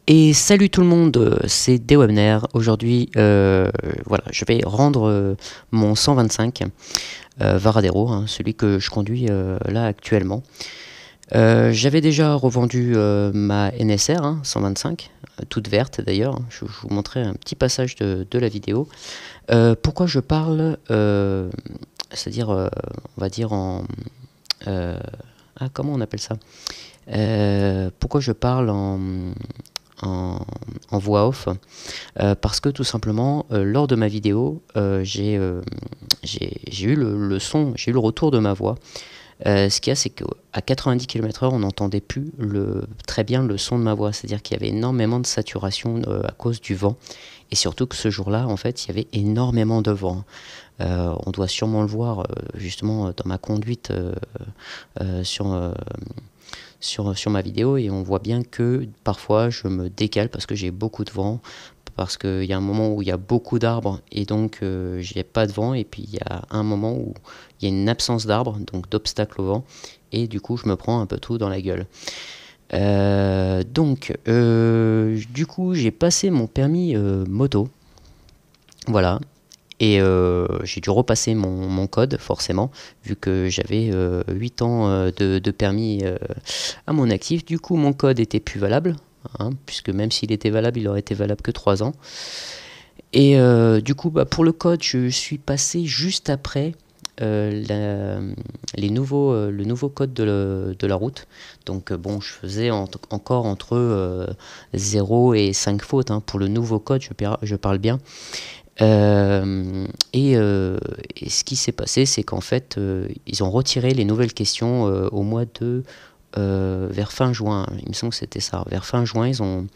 Et salut tout le monde, c'est Dewebner. Aujourd'hui, voilà, je vais rendre mon 125 Varadero, hein, celui que je conduis là actuellement. J'avais déjà revendu ma NSR 125, toute verte d'ailleurs. Je vous montrerai un petit passage de la vidéo. Pourquoi je parle, c'est-à-dire, on va dire comment on appelle ça? Pourquoi je parle en voix off, parce que tout simplement lors de ma vidéo j'ai eu le son, j'ai eu le retour de ma voix. Ce qu'il y a, c'est qu'à 90 km/h on n'entendait plus très bien le son de ma voix, c'est-à-dire qu'il y avait énormément de saturation à cause du vent, et surtout que ce jour-là en fait il y avait énormément de vent. On doit sûrement le voir justement dans ma conduite sur ma vidéo, et on voit bien que parfois je me décale parce que j'ai beaucoup de vent, parce qu'il y a un moment où il y a beaucoup d'arbres et donc j'ai pas de vent, et puis il y a un moment où il y a une absence d'arbres, donc d'obstacle au vent, et du coup je me prends un peu tout dans la gueule. Du coup j'ai passé mon permis moto, voilà. Et j'ai dû repasser mon code, forcément, vu que j'avais 8 ans de permis à mon actif. Du coup, mon code était plus valable, puisque même s'il était valable, il aurait été valable que 3 ans. Et du coup, pour le code, je suis passé juste après le nouveau code de la route. Donc bon, je faisais encore entre 0 et 5 fautes, pour le nouveau code, je parle bien. Et ce qui s'est passé, c'est qu'en fait, ils ont retiré les nouvelles questions au mois de vers fin juin. Il me semble que c'était ça. Vers fin juin, ils ont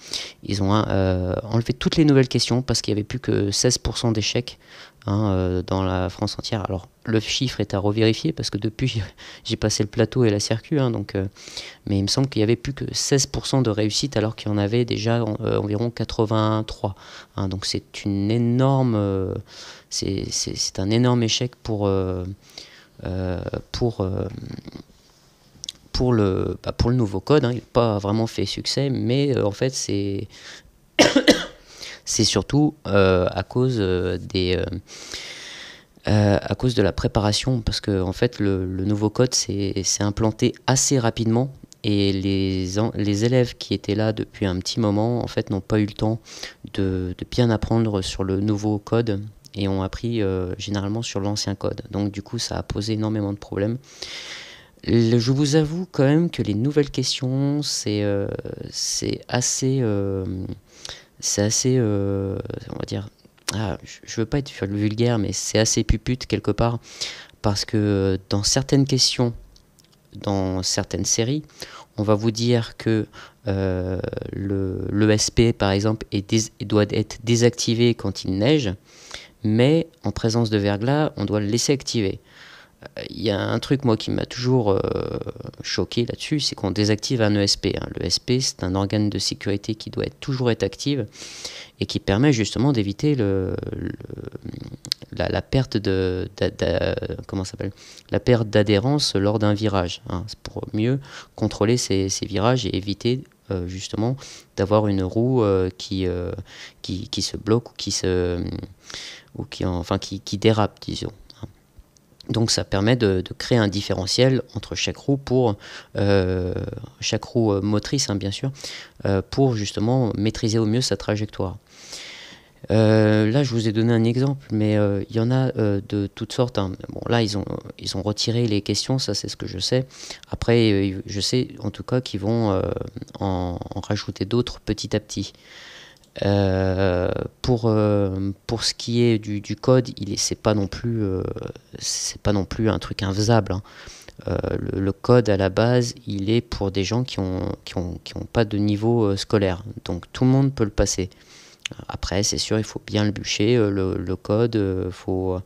enlevé toutes les nouvelles questions parce qu'il n'y avait plus que 16% d'échecs dans la France entière. Alors, le chiffre est à revérifier parce que depuis, j'ai passé le plateau et la circuit. Mais il me semble qu'il n'y avait plus que 16% de réussite alors qu'il y en avait déjà environ 83. Donc, c'est une énorme, c'est un énorme échec pour le nouveau code. Il n'a pas vraiment fait succès, mais en fait c'est surtout à cause à cause de la préparation, parce que en fait le nouveau code s'est implanté assez rapidement, et les élèves qui étaient là depuis un petit moment en fait n'ont pas eu le temps de bien apprendre sur le nouveau code, et ont appris généralement sur l'ancien code. Donc du coup ça a posé énormément de problèmes. Je vous avoue quand même que les nouvelles questions, c'est assez, on va dire, je veux pas être vulgaire, mais c'est assez pupute quelque part, parce que dans certaines questions, dans certaines séries, on va vous dire que l'ESP par exemple doit être désactivé quand il neige, mais en présence de verglas, on doit le laisser activer. Il y a un truc moi qui m'a toujours choqué là-dessus, c'est qu'on désactive un ESP. L'ESP, c'est un organe de sécurité qui doit toujours être actif, et qui permet justement d'éviter la perte la perte d'adhérence lors d'un virage. C'est pour mieux contrôler ces virages et éviter justement d'avoir une roue qui se bloque, ou qui dérape, disons. Donc ça permet de créer un différentiel entre chaque roue, chaque roue motrice, bien sûr, pour justement maîtriser au mieux sa trajectoire. Là je vous ai donné un exemple, mais il y en a de toutes sortes. Bon, là ils ont retiré les questions, ça c'est ce que je sais. Après je sais en tout cas qu'ils vont en rajouter d'autres petit à petit. Pour ce qui est du code, c'est pas non plus un truc infaisable. Le code à la base, il est pour des gens qui ont pas de niveau scolaire, donc tout le monde peut le passer. Après, c'est sûr, il faut bien le bûcher, le code, faut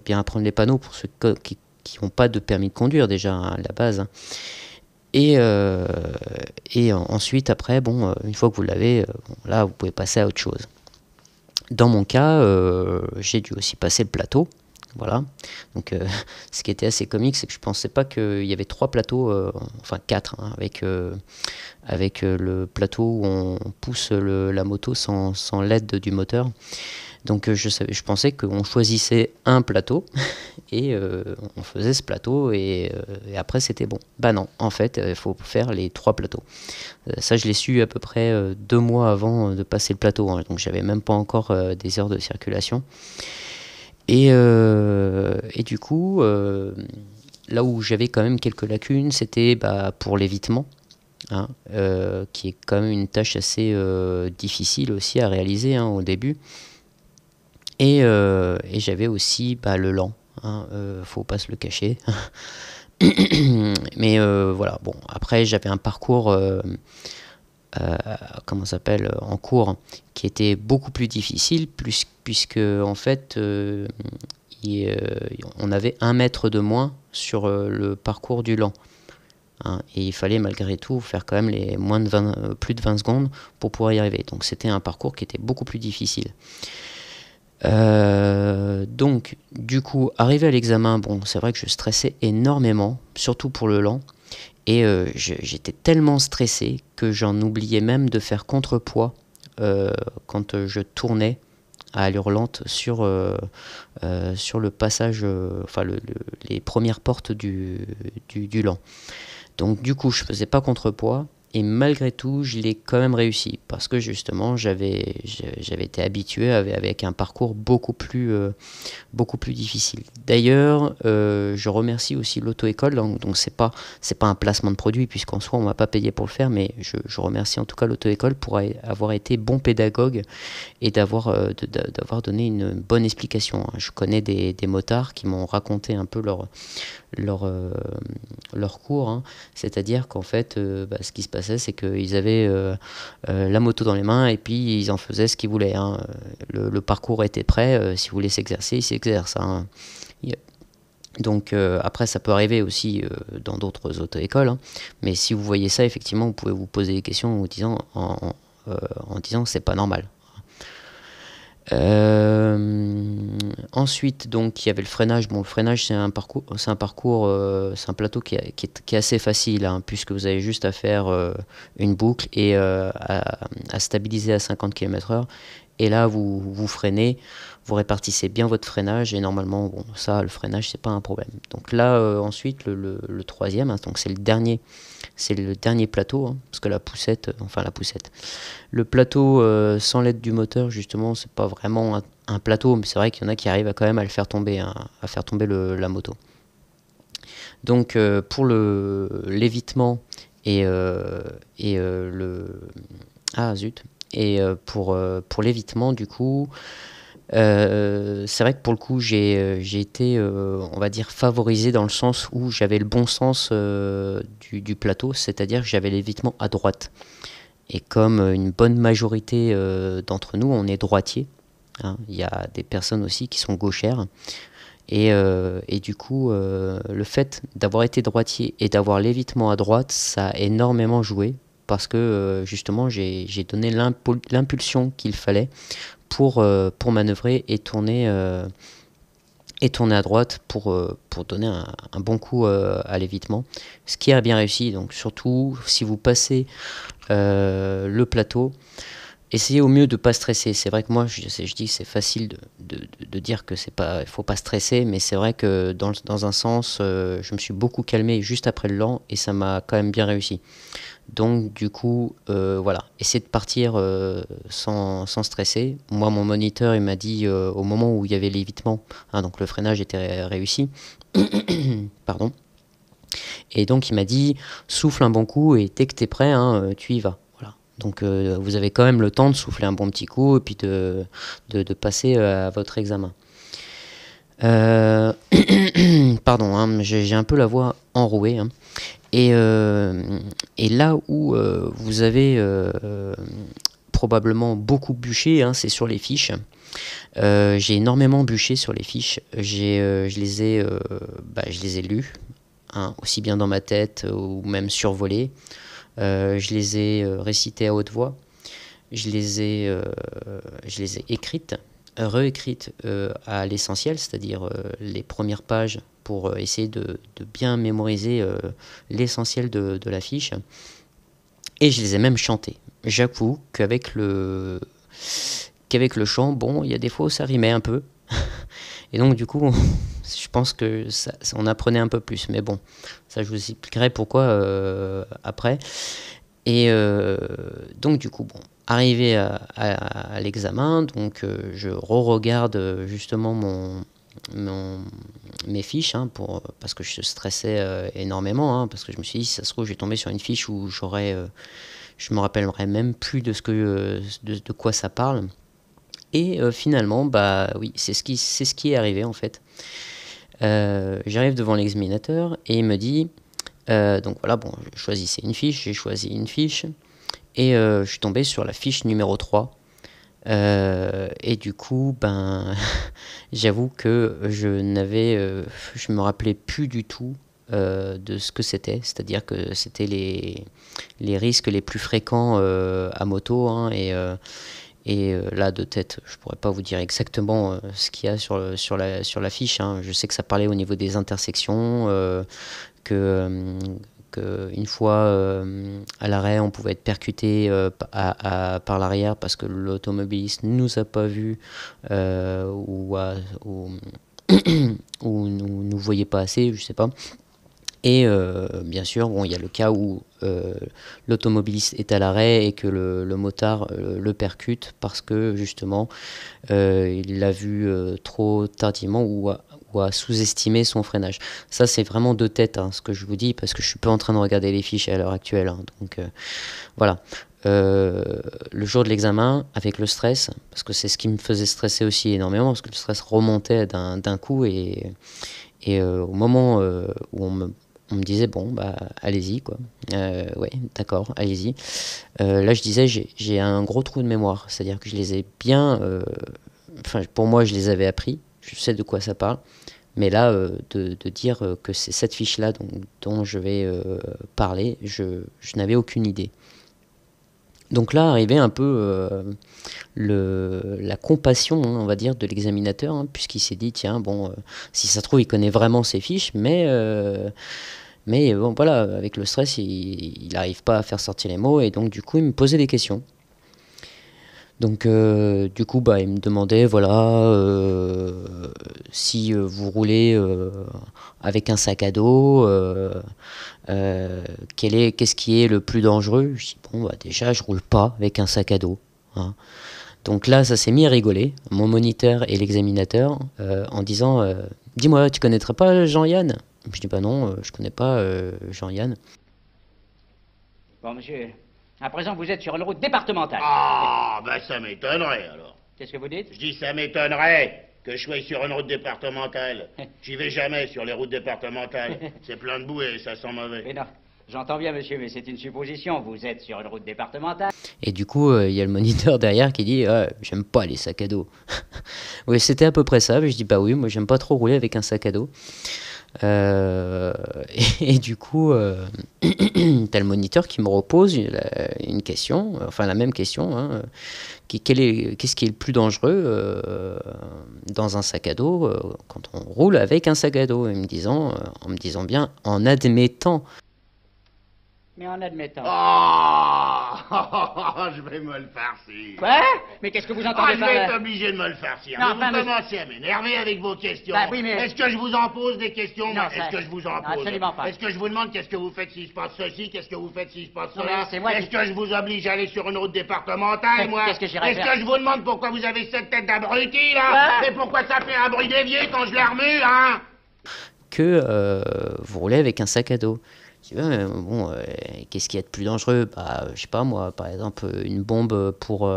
bien apprendre les panneaux pour ceux qui n'ont pas de permis de conduire déjà à la base. Et ensuite, après, une fois que vous l'avez, là, vous pouvez passer à autre chose. Dans mon cas, j'ai dû aussi passer le plateau, Voilà. Donc, ce qui était assez comique, c'est que je pensais pas qu'il y avait 3 plateaux, enfin 4, hein, avec le plateau où on pousse la moto sans l'aide du moteur. Donc, je pensais qu'on choisissait un plateau et on faisait ce plateau et après c'était bon. Bah non, en fait, il faut faire les 3 plateaux. Ça, je l'ai su à peu près 2 mois avant de passer le plateau, hein, donc j'avais même pas encore des heures de circulation. Et du coup, là où j'avais quand même quelques lacunes, c'était pour l'évitement, hein, qui est quand même une tâche assez difficile aussi à réaliser, hein, au début. Et j'avais aussi le lent, hein, faut pas se le cacher. Mais voilà, bon, après j'avais un parcours comment s'appelle, en cours qui était beaucoup plus difficile puisque en fait on avait 1 mètre de moins sur le parcours du lent, hein, et il fallait malgré tout faire quand même les plus de 20 secondes pour pouvoir y arriver. Donc c'était un parcours qui était beaucoup plus difficile. Donc du coup, arrivé à l'examen, bon, c'est vrai que je stressais énormément, surtout pour le lent. Et j'étais tellement stressé que j'en oubliais même de faire contrepoids quand je tournais à allure lente sur le passage, enfin les premières portes du lent. Donc du coup, je faisais pas contrepoids. Et malgré tout, je l'ai quand même réussi parce que justement, j'avais été habitué avec un parcours beaucoup plus difficile. D'ailleurs, je remercie aussi l'auto-école, donc c'est pas un placement de produit puisqu'en soi on m'a pas payé pour le faire, mais je remercie en tout cas l'auto-école pour avoir été bon pédagogue et d'avoir donné une bonne explication. Je connais des motards qui m'ont raconté un peu leur cours, hein. C'est-à-dire qu'en fait, ce qui se passait, c'est qu'ils avaient la moto dans les mains et puis ils en faisaient ce qu'ils voulaient, hein. Le parcours était prêt, si vous voulez s'exercer, ils s'exercent, hein. Donc après, ça peut arriver aussi dans d'autres auto-écoles, hein. Mais si vous voyez ça, effectivement, vous pouvez vous poser des questions en disant que c'est pas normal. Ensuite, donc, il y avait le freinage. Bon, le freinage, c'est un plateau qui est assez facile, hein, puisque vous avez juste à faire une boucle et à stabiliser à 50 km/h. Et là, vous freinez, vous répartissez bien votre freinage et normalement, bon, ça, le freinage, c'est pas un problème. Donc là, ensuite, le troisième, hein, donc c'est le dernier plateau, hein, parce que la poussette, le plateau sans l'aide du moteur, justement, c'est pas vraiment un plateau, mais c'est vrai qu'il y en a qui arrivent quand même à le faire tomber, hein, à faire tomber la moto. Donc pour l'évitement et pour l'évitement, du coup, c'est vrai que pour le coup, j'ai été, on va dire, favorisé dans le sens où j'avais le bon sens du plateau, c'est-à-dire que j'avais l'évitement à droite. Et comme une bonne majorité d'entre nous, on est droitier, hein, il y a des personnes aussi qui sont gauchères. Et du coup, le fait d'avoir été droitier et d'avoir l'évitement à droite, ça a énormément joué parce que justement, j'ai donné l'impulsion qu'il fallait pour manœuvrer et tourner à droite pour donner un bon coup à l'évitement. Ce qui a bien réussi, donc surtout si vous passez le plateau, essayez au mieux de ne pas stresser. C'est vrai que moi, je dis que c'est facile de dire que il faut pas stresser, mais c'est vrai que dans un sens, je me suis beaucoup calmé juste après le lent et ça m'a quand même bien réussi. Donc du coup, voilà, essayez de partir sans stresser. Moi, mon moniteur, il m'a dit au moment où il y avait l'évitement, hein, donc le freinage était réussi, pardon. Et donc il m'a dit, souffle un bon coup et dès que tu es prêt, hein, tu y vas. Donc vous avez quand même le temps de souffler un bon petit coup et puis de passer à votre examen. Pardon, hein, j'ai un peu la voix enrouée, hein. Et là où vous avez probablement beaucoup bûché, hein, c'est sur les fiches. J'ai énormément bûché sur les fiches. Je les ai lues, hein, aussi bien dans ma tête ou même survolées. Je les ai récitées à haute voix. Je les ai écrites réécrite à l'essentiel, c'est-à-dire les premières pages pour essayer de bien mémoriser l'essentiel de la fiche. Et je les ai même chantées. J'avoue qu'avec le chant, bon, il y a des fois où ça rimait un peu. Et donc du coup, je pense que on apprenait un peu plus. Mais bon, ça je vous expliquerai pourquoi après. Et donc du coup, bon, arrivé à l'examen, donc je re-regarde justement mes fiches, hein, parce que je stressais énormément, hein, parce que je me suis dit, si ça se trouve, je vais tomber sur une fiche où je me rappellerai même plus de de quoi ça parle. Et finalement, bah oui, c'est ce qui est arrivé en fait. J'arrive devant l'examinateur et il me dit, donc voilà, bon, je choisissais une fiche, j'ai choisi une fiche, et je suis tombé sur la fiche numéro 3. Et du coup, ben, j'avoue que je me rappelais plus du tout de ce que c'était. C'est-à-dire que c'était les risques les plus fréquents à moto, hein, et là, de tête, je pourrais pas vous dire exactement ce qu'il y a sur la fiche, hein. Je sais que ça parlait au niveau des intersections, que, une fois à l'arrêt, on pouvait être percuté par l'arrière parce que l'automobiliste ne nous a pas vus ou nous voyait pas assez, je sais pas. Et bien sûr, bon, il y a le cas où l'automobiliste est à l'arrêt et que le motard le percute parce que justement il l'a vu trop tardivement ou a sous-estimé son freinage. Ça, c'est vraiment de tête, hein, ce que je vous dis, parce que je suis pas en train de regarder les fiches à l'heure actuelle, hein, donc voilà. Le jour de l'examen, avec le stress, parce que c'est ce qui me faisait stresser aussi énormément, parce que le stress remontait d'un coup, et au moment où on me disait, bon, bah, allez-y, quoi. Ouais, d'accord, allez-y. Là, je disais, j'ai un gros trou de mémoire, c'est-à-dire que je les ai bien... Enfin, pour moi, je les avais appris, je sais de quoi ça parle, mais là, de dire que c'est cette fiche-là dont je vais parler, je n'avais aucune idée. Donc là, arrivait un peu la compassion, hein, on va dire, de l'examinateur, hein, puisqu'il s'est dit, tiens, bon, si ça se trouve, il connaît vraiment ses fiches, mais bon, voilà, avec le stress, il n'arrive pas à faire sortir les mots, et donc du coup, il me posait des questions. Donc du coup, bah, il me demandait, voilà, si vous roulez avec un sac à dos, qu'est-ce qui est le plus dangereux? Je dis, bon, bah, déjà, je roule pas avec un sac à dos, hein. Donc là, ça s'est mis à rigoler, mon moniteur et l'examinateur, en disant, dis-moi, tu connaîtrais pas Jean-Yann? Je dis, bah non, je connais pas Jean-Yann. Bon, monsieur, à présent, vous êtes sur une route départementale. Ah, ben ça m'étonnerait alors. Qu'est-ce que vous dites? Je dis ça m'étonnerait que je sois sur une route départementale. J'y vais jamais sur les routes départementales. C'est plein de boue et ça sent mauvais. Mais non, j'entends bien, monsieur, mais c'est une supposition. Vous êtes sur une route départementale. Et du coup, il y a le moniteur derrière qui dit, ah, j'aime pas les sacs à dos. Oui, c'était à peu près ça. Mais je dis, bah oui, moi j'aime pas trop rouler avec un sac à dos. Et du coup, t'as le moniteur qui me repose une question, enfin la même question, hein, qu'est-ce qui est le plus dangereux dans un sac à dos quand on roule avec un sac à dos, en me disant bien, en admettant. Mais en admettant. Ah, je vais me le farcir. Quoi? Mais qu'est-ce que vous entendez Je par vais là? être obligé de me le farcir. Non, Mais enfin, vous monsieur- commencez à m'énerver avec vos questions. Bah oui, mais- Est-ce que je vous en pose des questions? Non, Est-ce ça- que je vous en pose? absolument pas. Est-ce que je vous demande qu'est-ce que vous faites si je passe ceci? Qu'est-ce que vous faites si je passe Non, cela? mais c'est moi Est-ce qui- que je vous oblige à aller sur une route départementale, Mais moi? qu'est-ce que j'irais Est-ce faire? que je vous demande pourquoi vous avez cette tête d'abruti, là? Quoi? Et pourquoi ça fait un bruit d'évier quand je la remue, hein? Que vous roulez avec un sac à dos. Je dis, ouais, bon, qu'est-ce qu'il y a de plus dangereux? Bah, je sais pas moi, par exemple, une bombe pour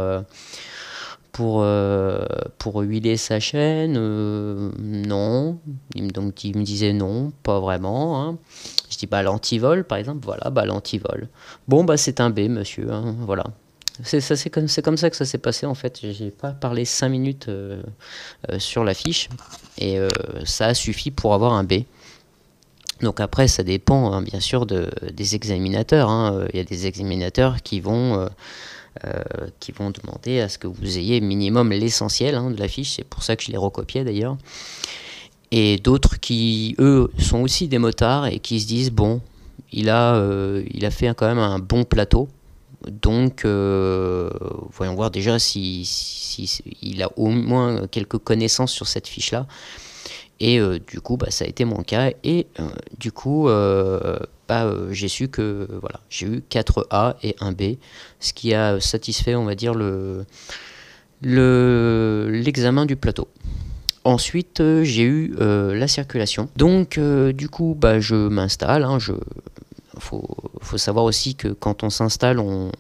huiler sa chaîne, non. Donc il me disait non, pas vraiment, hein. Je dis, bah l'antivol, par exemple, voilà, bah l'antivol. Bon, bah c'est un B, monsieur, hein, voilà. C'est comme ça que ça s'est passé en fait. J'ai pas parlé 5 minutes sur la fiche et ça a suffi pour avoir un B. Donc après, ça dépend hein, bien sûr des examinateurs. Hein. Il y a des examinateurs qui vont demander à ce que vous ayez minimum l'essentiel hein, de la fiche. C'est pour ça que je l'ai recopié d'ailleurs. Et d'autres qui, eux, sont aussi des motards et qui se disent, bon, il a fait quand même un bon plateau. Donc, voyons voir déjà si il a au moins quelques connaissances sur cette fiche-là. Et du coup, ça a été mon cas. Et du coup, j'ai su que voilà, j'ai eu 4 A et 1 B, ce qui a satisfait, on va dire, l'examen du plateau. Ensuite, j'ai eu la circulation. Donc, du coup, je m'installe. Hein, faut savoir aussi que quand on s'installe, on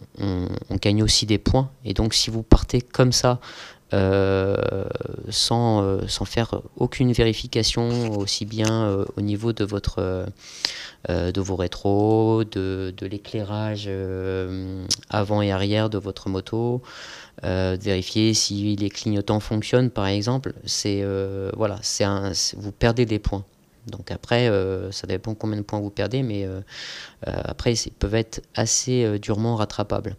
gagne aussi des points. Et donc, si vous partez comme ça, sans faire aucune vérification, aussi bien au niveau de vos rétros, de l'éclairage avant et arrière de votre moto, vérifier si les clignotants fonctionnent par exemple, voilà, vous perdez des points. Donc après, ça dépend combien de points vous perdez, mais après, ils peuvent être assez durement rattrapables.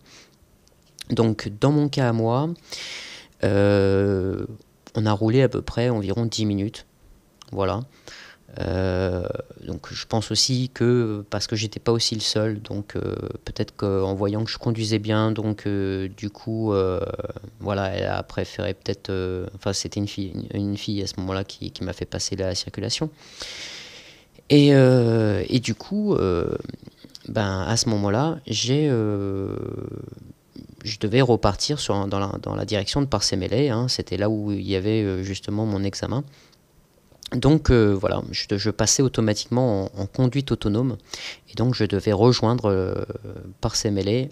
Donc dans mon cas à moi, on a roulé à peu près environ 10 minutes. Voilà. Donc je pense aussi que parce que j'étais pas aussi le seul, donc peut-être qu'en voyant que je conduisais bien, donc du coup voilà, elle a préféré peut-être enfin c'était une fille à ce moment-là qui m'a fait passer la circulation et du coup à ce moment-là je devais repartir dans la direction de Parcé-Mélé, hein, c'était là où il y avait justement mon examen. Donc voilà, je passais automatiquement en conduite autonome et donc je devais rejoindre Parcé-Mélé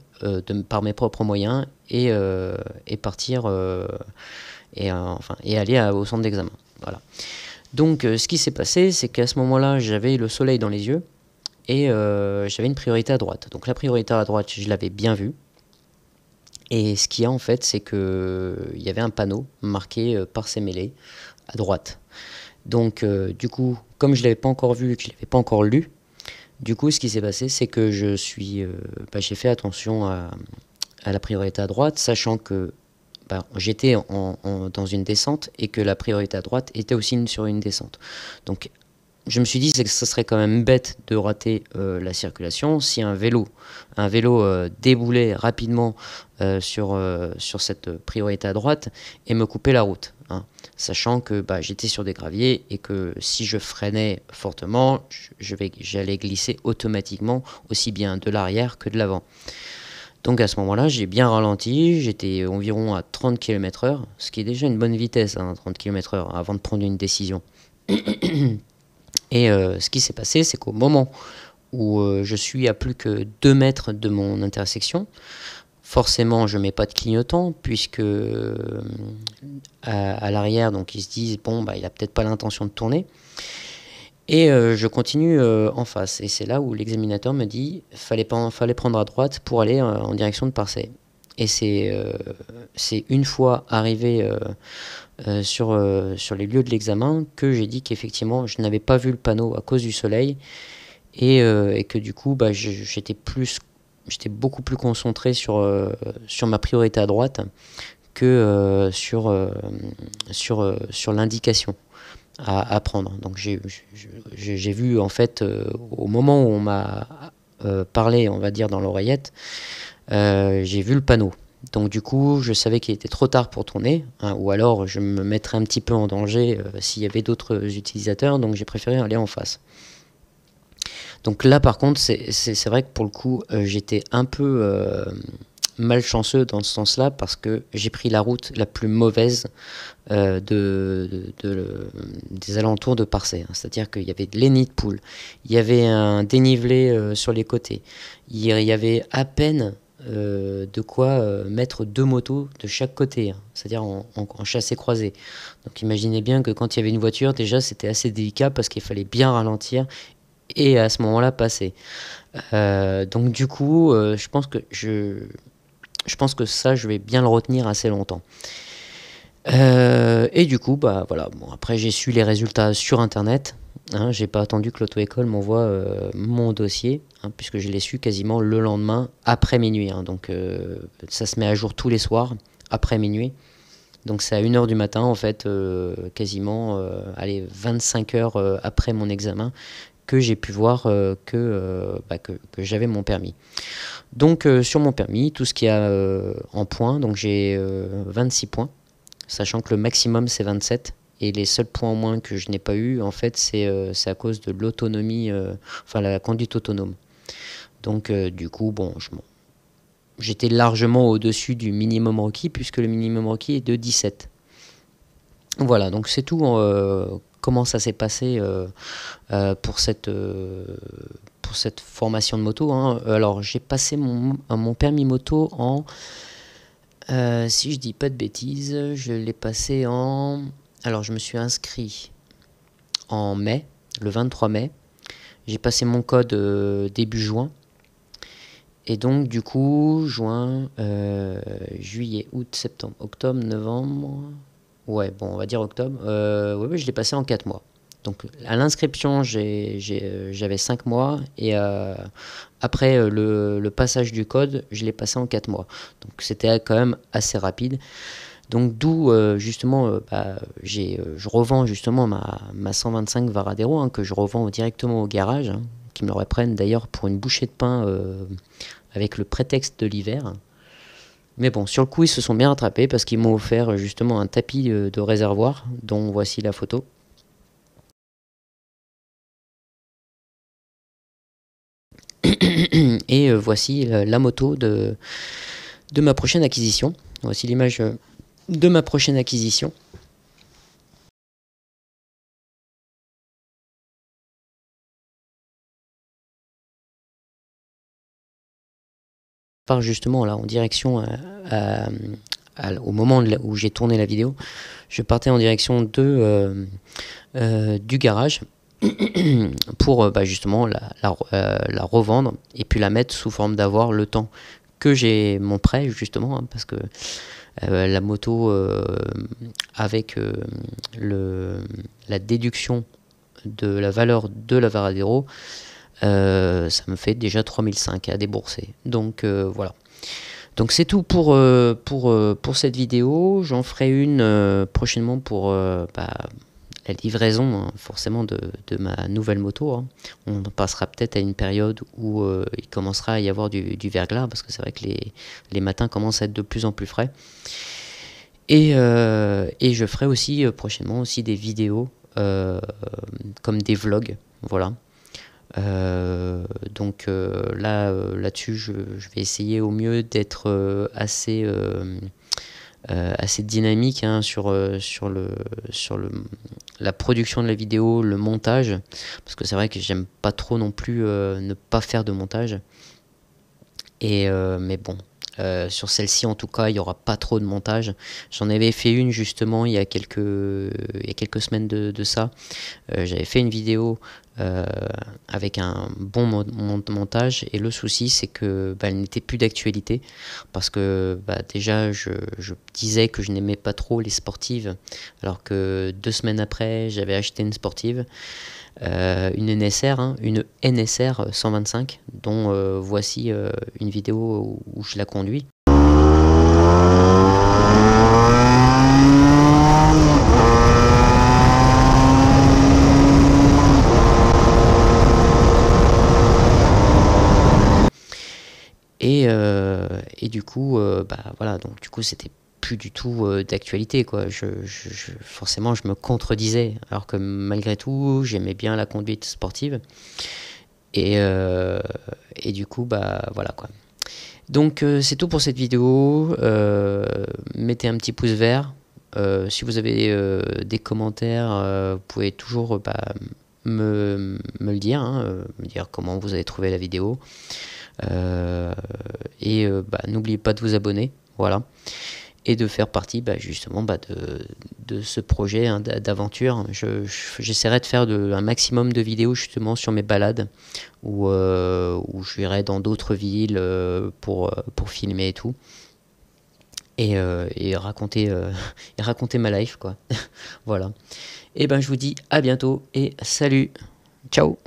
par mes propres moyens et partir et aller au centre d'examen. Voilà. Donc ce qui s'est passé, c'est qu'à ce moment-là, j'avais le soleil dans les yeux et j'avais une priorité à droite. Donc la priorité à droite, je l'avais bien vue. Et ce qu'il y a en fait, c'est qu'il y avait un panneau marqué Parcé-Mélé à droite. Donc du coup, comme je ne l'avais pas encore vu et que je ne l'avais pas encore lu, du coup ce qui s'est passé c'est que j'ai fait attention à la priorité à droite, sachant que j'étais dans une descente et que la priorité à droite était aussi sur une descente. Donc je me suis dit que ce serait quand même bête de rater la circulation si un vélo déboulait rapidement sur cette priorité à droite et me coupait la route. Hein, sachant que j'étais sur des graviers et que si je freinais fortement, j'allais glisser automatiquement aussi bien de l'arrière que de l'avant. Donc à ce moment-là, j'ai bien ralenti, j'étais environ à 30 km/h, ce qui est déjà une bonne vitesse, hein, 30 km/h, avant de prendre une décision. Et ce qui s'est passé, c'est qu'au moment où je suis à plus que 2 mètres de mon intersection, forcément je ne mets pas de clignotant, puisque à l'arrière, donc ils se disent, bon, il n'a peut-être pas l'intention de tourner. Et je continue en face. Et c'est là où l'examinateur me dit, fallait prendre à droite pour aller en direction de Parcé. Et c'est une fois arrivé sur les lieux de l'examen que j'ai dit qu'effectivement je n'avais pas vu le panneau à cause du soleil et que du coup j'étais beaucoup plus concentré sur ma priorité à droite que sur l'indication à prendre. Donc j'ai vu en fait au moment où on m'a parlé, on va dire dans l'oreillette, j'ai vu le panneau. Donc du coup, je savais qu'il était trop tard pour tourner, hein, ou alors je me mettrais un petit peu en danger s'il y avait d'autres utilisateurs, donc j'ai préféré aller en face. Donc là par contre, c'est vrai que pour le coup, j'étais un peu malchanceux dans ce sens-là, parce que j'ai pris la route la plus mauvaise des alentours de Parcé. Hein. C'est-à-dire qu'il y avait les nids de poules, il y avait un dénivelé sur les côtés, il y avait à peine de quoi mettre 2 motos de chaque côté, hein, c'est-à-dire en chassé croisé. Donc imaginez bien que quand il y avait une voiture, déjà c'était assez délicat parce qu'il fallait bien ralentir et à ce moment-là passer. Donc du coup, je pense que ça, je vais bien le retenir assez longtemps. Et du coup, bah voilà. Bon, après, j'ai su les résultats sur Internet. Hein, j'ai pas attendu que l'auto-école m'envoie mon dossier, hein, puisque je l'ai su quasiment le lendemain après minuit. Hein, donc, ça se met à jour tous les soirs après minuit. Donc, c'est à 1h du matin, en fait, quasiment, allez, 25 heures après mon examen, que j'ai pu voir que j'avais mon permis. Donc, sur mon permis, tout ce qu'il y a en points, donc j'ai 26 points. Sachant que le maximum c'est 27 et les seuls points en moins que je n'ai pas eu en fait c'est à cause de l'autonomie, enfin la conduite autonome. Donc du coup bon j'étais largement au-dessus du minimum requis puisque le minimum requis est de 17. Voilà, donc c'est tout comment ça s'est passé pour cette formation de moto, hein. Alors j'ai passé mon permis moto en si je dis pas de bêtises, je l'ai passé en... Alors je me suis inscrit en mai, le 23 mai. J'ai passé mon code début juin. Et donc du coup, juin, juillet, août, septembre, octobre, novembre... Ouais, bon, on va dire octobre. Ouais, je l'ai passé en 4 mois. Donc à l'inscription, j'avais 5 mois et après le passage du code, je l'ai passé en 4 mois. Donc c'était quand même assez rapide. Donc d'où justement, je revends justement ma 125 Varadero, hein, que je revends directement au garage, hein, qui me le reprennent d'ailleurs pour une bouchée de pain avec le prétexte de l'hiver. Mais bon, sur le coup, ils se sont bien rattrapés parce qu'ils m'ont offert justement un tapis de réservoir, dont voici la photo. Et voici la moto de ma prochaine acquisition. Voici l'image de ma prochaine acquisition. Part justement là en direction au moment où j'ai tourné la vidéo, je partais en direction du garage pour justement la revendre et puis la mettre sous forme d'avoir le temps que j'ai mon prêt justement, hein, parce que la moto avec la déduction de la valeur de la Varadero, ça me fait déjà 3005 à débourser. Donc voilà. Donc c'est tout pour cette vidéo. J'en ferai une prochainement pour la livraison, hein, forcément de ma nouvelle moto, hein. On passera peut-être à une période où il commencera à y avoir du verglas, parce que c'est vrai que les matins commencent à être de plus en plus frais. Et je ferai aussi prochainement aussi des vidéos comme des vlogs, voilà. Donc là-dessus je vais essayer au mieux d'être assez dynamique, hein, sur la production de la vidéo, le montage, parce que c'est vrai que j'aime pas trop non plus ne pas faire de montage. Et mais bon, sur celle-ci en tout cas il n'y aura pas trop de montage. J'en avais fait une justement il y a quelques semaines de ça. J'avais fait une vidéo avec un bon montage, et le souci c'est que elle n'était plus d'actualité, parce que déjà je disais que je n'aimais pas trop les sportives, alors que 2 semaines après j'avais acheté une sportive, une NSR, hein, une NSR 125, dont voici une vidéo où je la conduis. Et du coup, voilà, donc du coup c'était plus du tout d'actualité, quoi. Forcément je me contredisais, alors que malgré tout j'aimais bien la conduite sportive. Et du coup voilà, quoi. Donc c'est tout pour cette vidéo. Mettez un petit pouce vert. Si vous avez des commentaires, vous pouvez toujours me le dire, hein, me dire comment vous avez trouvé la vidéo. N'oubliez pas de vous abonner, voilà, et de faire partie justement de ce projet, hein, d'aventure. J'essaierai de faire un maximum de vidéos justement sur mes balades, où je irai dans d'autres villes pour filmer et tout. et raconter, et raconter ma life, quoi. Voilà. Et ben je vous dis à bientôt et salut. Ciao.